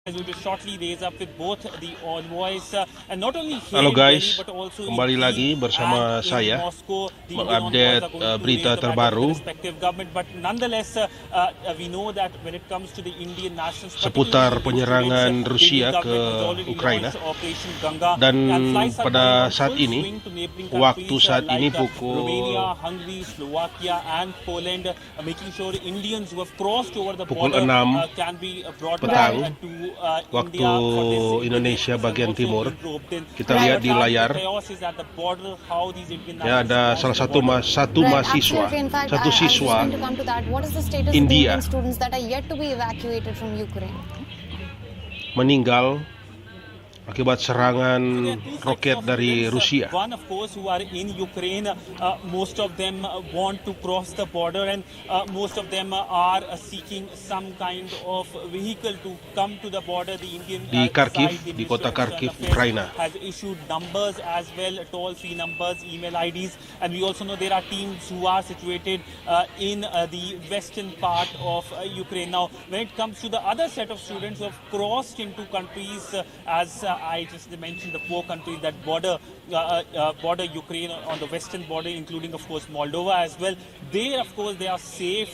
Will shortly raise up with both the envoys and not only here Halo in Delhi guys, but also kembali in lagi Kyiv bersama and in saya Moscow. The Indian envoys mengupdate are going to berita raise the matter with the terbaru respective government, but nonetheless we know that when it comes to the Indian nationals, seputar particularly penyerangan Indian students, Rusia the ke government has already Ukraina. launched Operation Ganga, Dan and flights are going pada on saat full ini, swing to neighboring waktu countries saat ini like pukul Romania, Hungary, Slovakia and Poland, making sure Indians who have crossed over the pukul border 6 can be brought petang back to waktu India for this Indonesia bagian timur. Kita Right. lihat di layar ya, ada salah satu mahasiswa, satu siswa India meninggal akibat serangan roket dari Rusia. One, of course, who are in Ukraine, most of them want to cross the border, and most of them are seeking some kind of vehicle to come to the border. The Indian di Kharkiv, side, di kota Kharkiv, Ukraina, has issued numbers as well, toll-free numbers, email IDs, and we also know there are teams who are situated in the western part of Ukraine. Now, when it comes to the other set of students who have crossed into countries as I just mentioned, the four countries that border Ukraine on the western border, including of course Moldova as well. They, of course, they are safe,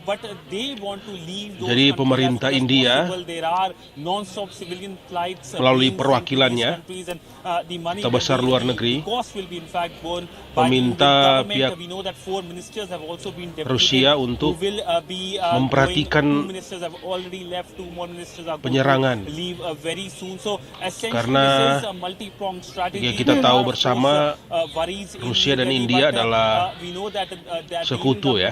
but they want to leave those Jadi pemerintah India there are non-stop civilian flights melalui perwakilannya terbesar luar negeri meminta pihak Rusia untuk memperhatikan penyerangan, karena ya kita tahu bersama Rusia dan India adalah sekutu ya.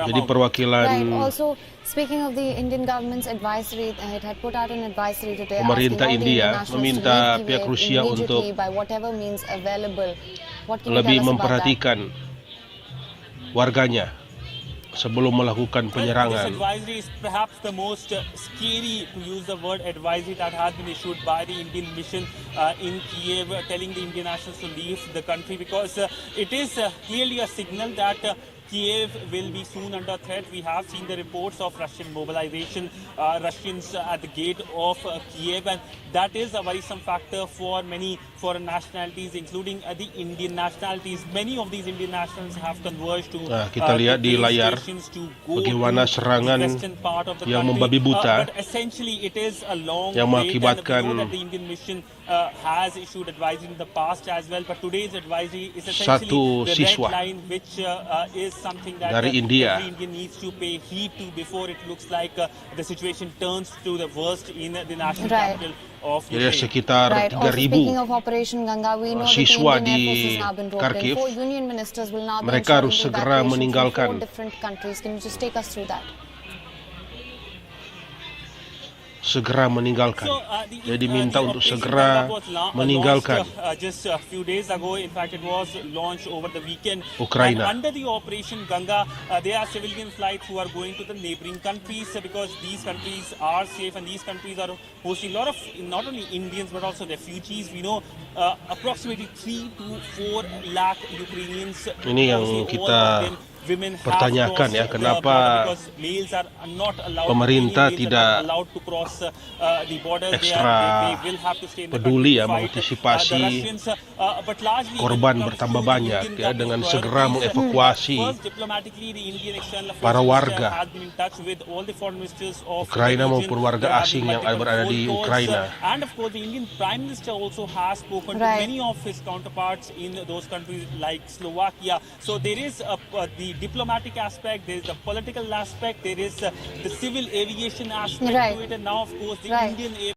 Jadi perwakilan Speaking of the Indian government's advisory, it had put out an advisory today pemerintah India meminta pihak Rusia untuk lebih memperhatikan warganya sebelum melakukan penyerangan. This advisory is perhaps the most scary, to use the word advisory, that has been issued by the Indian mission in Kiev, telling the Indian nationals to leave the country, because it is clearly a signal that Kiev will be soon under threat. We have seen the reports of Russian mobilization, Russians at the gate of Kiev, and that is a worrisome factor for many foreign nationalities, including the Indian nationalities. Many of these Indian nationals have converged to kita lihat di layar bagaimana serangan yang membabi buta yang mengakibatkan has issued advisory in the past as well, but today's advisory is satu essentially the siswa red line, which is something that dari India every Indian needs to pay heed to before it looks like the situation turns to the worst in the national capital of Ukraine. Jadi sekitar 3.000 siswa di Kharkiv, mereka harus segera meninggalkan. Segera meninggalkan. Jadi diminta untuk segera meninggalkan just a few days ago. In fact, it was launched over the weekend. Ukraina. And under the Operation Ganga, there are civilian flights who are going to the neighboring countries, because these countries are safe and these countries are hosting a lot of not only Indians but also refugees. We know approximately 3 to 4 lakh Ukrainians. Ini yang kita pertanyakan ya, kenapa pemerintah tidak ekstra peduli ya mengantisipasi korban bertambah banyak ya, dengan segera mengevakuasi para warga Ukraina maupun warga asing yang berada di Ukraina. And of course, the Indian Prime Minister also has spoken to many of his counterparts in those countries like Slovakia. So there is the diplomatic aspect, there is the political aspect, there is the civil aviation aspect to it, and now of course the Indian